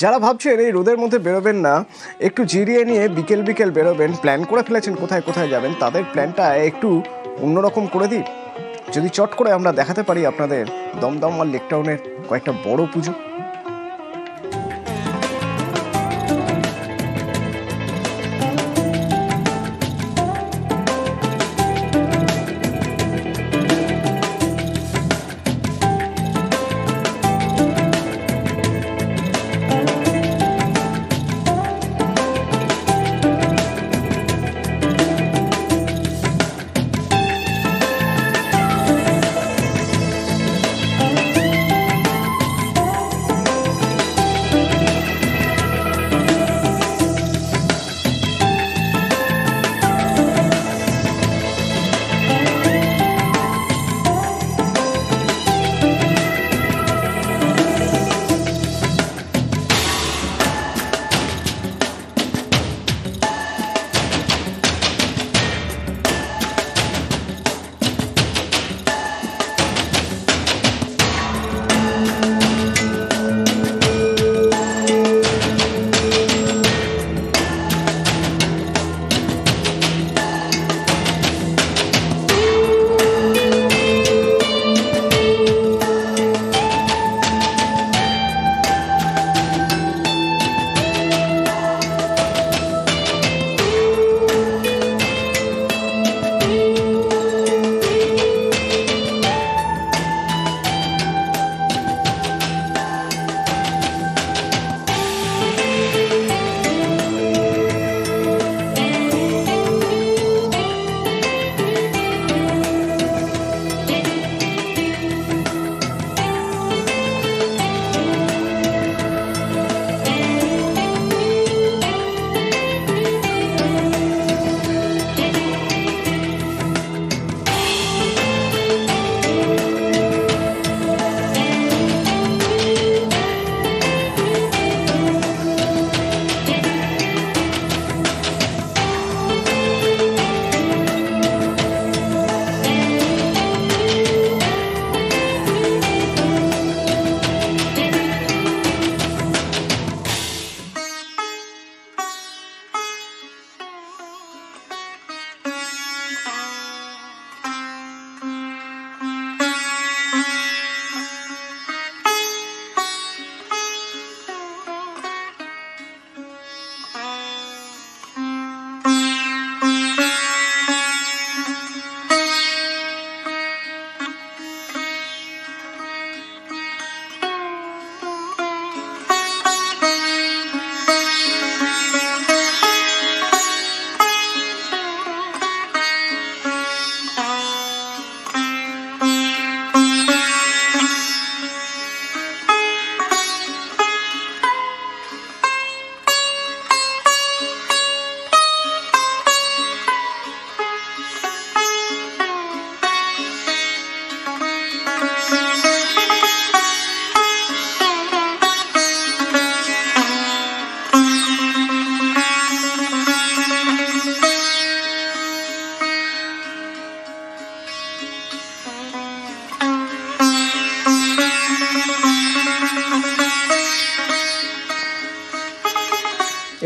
যারা ভাবছেন এই রোদের মধ্যে বেরোবেন না, একটু জিরিয়ে নিয়ে বিকেল বিকেল বেরোবেন, প্ল্যান করে ফেলেছেন কোথায় কোথায় যাবেন, তাদের প্ল্যানটা একটু অন্যরকম করে দিই। যদি চট করে আমরা দেখাতে পারি আপনাদের দমদম আর লেক টাউনের কয়েকটা বড় পুজো।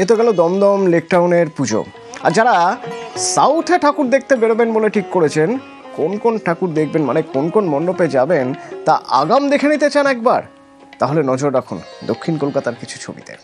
এ তো গেল দমদম লেক টাউনের পুজো। আর যারা সাউথে ঠাকুর দেখতে বেরোবেন বলে ঠিক করেছেন, কোন কোন ঠাকুর দেখবেন মানে কোন কোন মণ্ডপে যাবেন তা আগাম দেখে নিতে চান একবার, তাহলে নজর রাখুন দক্ষিণ কলকাতার কিছু ছবিতে।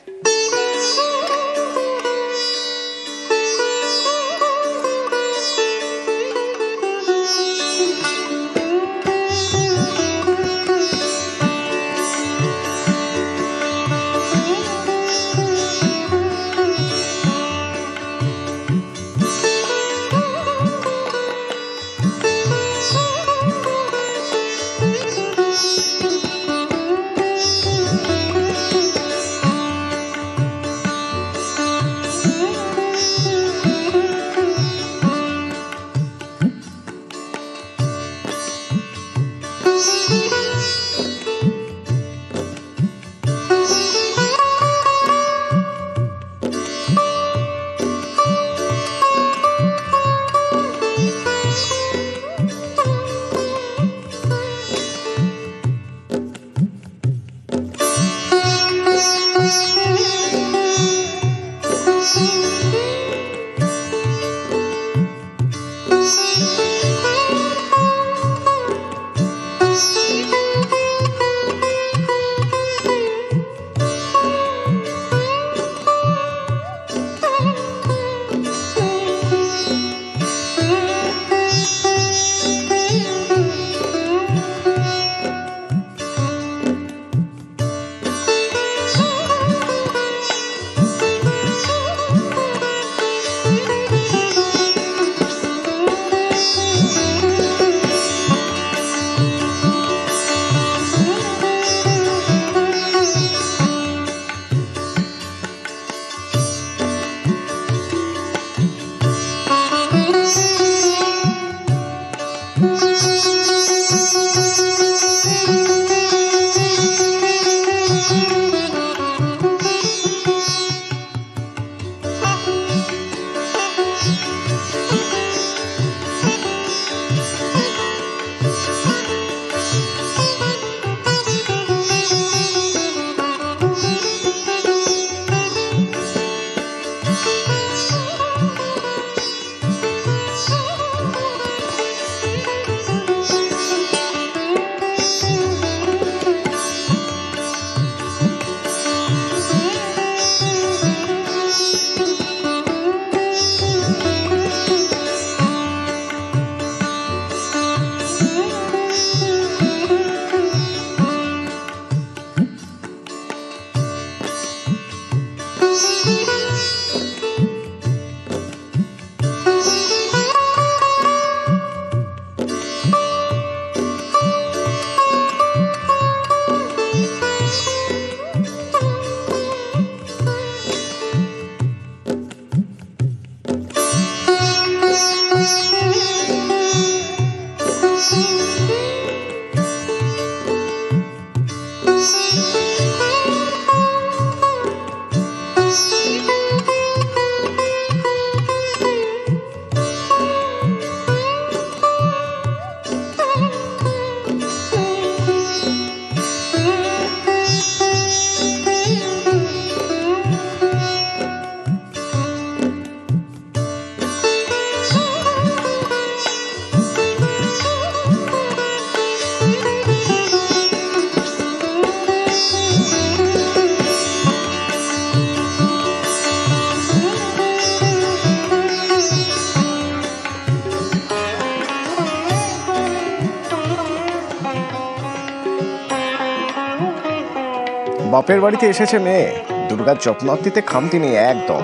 বাপের বাড়িতে এসেছে মেয়ে, দুর্গার যত্নার্থীতে খামতি নেই একদম।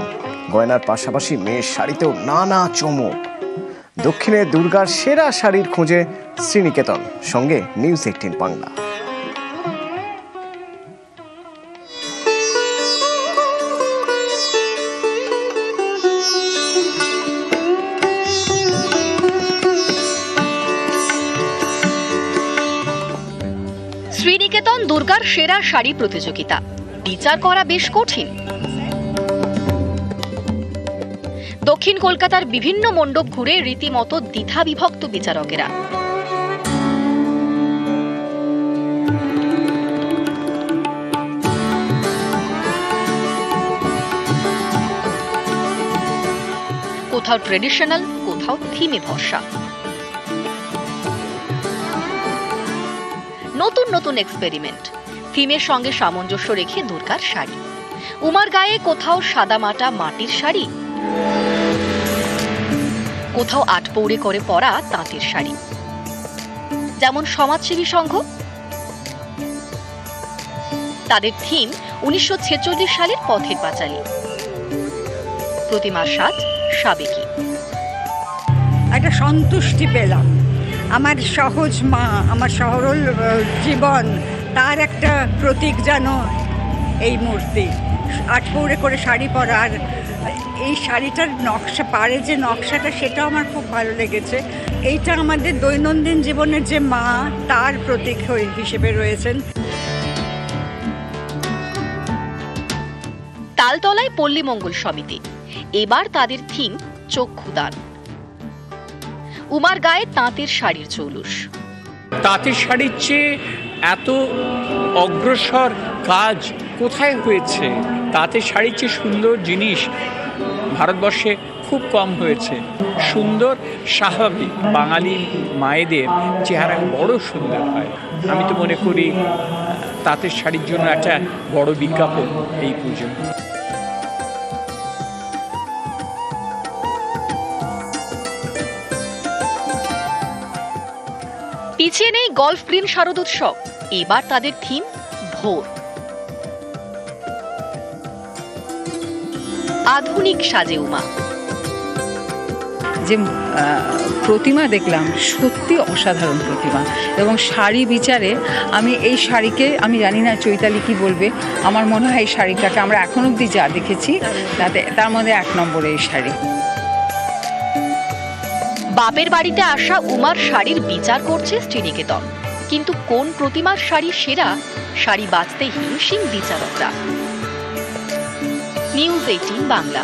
গয়নার পাশাপাশি মেয়ের শাড়িতেও নানা চমক। দক্ষিণে দুর্গার সেরা শাড়ির খোঁজে শ্রীনিকেতন, সঙ্গে নিউজ 18 বাংলা। শ্রীনিকেতন দুর্গার সেরা শাড়ি প্রতিযোগিতা, বিচার করা বেশ কঠিন। দক্ষিণ কলকাতার বিভিন্ন মণ্ডপ ঘুরে রীতিমতো দ্বিধা বিভক্ত বিচারকেরা। কোথাও ট্রেডিশনাল, কোথাও থিমে ভরসা। নতুন নতুন এক্সপেরিমেন্ট, থিমের সঙ্গে সামঞ্জস্য রেখে দুর্গার শাড়ি। উমার গায়ে কোথাও সাদামাটা মাটির শাড়ি, কোথাও আটপৌড়ে করে পরা তাঁতের শাড়ি, যেমন সমাজসেবী সংঘ। তাদের থিম 1946 সালের পথের পাঁচালী। প্রতিমার সাজ সাবেকি। একটা সন্তুষ্টি পেলাম। আমার সহজ মা, আমার সরল জীবন, তার একটা প্রতীক যেন এই মূর্তি। আটপৌড়ে করে শাড়ি পরা, আর এই শাড়িটার নকশা, পাড়ে যে নকশাটা, সেটা আমার খুব ভালো লেগেছে। এইটা আমাদের দৈনন্দিন জীবনের যে মা, তার প্রতীক হিসেবে রয়েছেন। তালতলায় পল্লী মঙ্গল সমিতি, এবার তাদের থিম চক্ষুদান। উমার গায়ে তাঁতের শাড়ির জৌলুস। তাঁতের শাড়ির চেয়ে এত অগ্রসর কাজ কোথায় হয়েছে? তাঁতের শাড়ির চেয়ে সুন্দর জিনিস ভারতবর্ষে খুব কম হয়েছে। সুন্দর, স্বাভাবিক বাঙালি মায়েদের চেহারা বড় সুন্দর হয়। আমি তো মনে করি তাঁতের শাড়ির জন্য একটা বড় বিজ্ঞাপন এই পুজো। পিছিয়ে নেই গল্ফ গ্রিন শারদোৎসব, এবার তাদের থিম ভোর। আধুনিক সাজে উমা। যে প্রতিমা দেখলাম, সত্যি অসাধারণ প্রতিমা। এবং শাড়ি বিচারে আমি এই শাড়িকে, আমি জানি না চৈতালি কি বলবে, আমার মনে হয় এই শাড়িটাকে আমরা এখন অবধি যা দেখেছি তার মধ্যে 1 নম্বরে এই শাড়ি। বাপের বাড়িতে আসা উমার শাড়ির বিচার করছে শ্রীনিকেতন, কিন্তু কোন প্রতিমার শাড়ি সেরা, শাড়ি বাঁচতে হিমশিম বিচারকরা। নিউজ 18 বাংলা।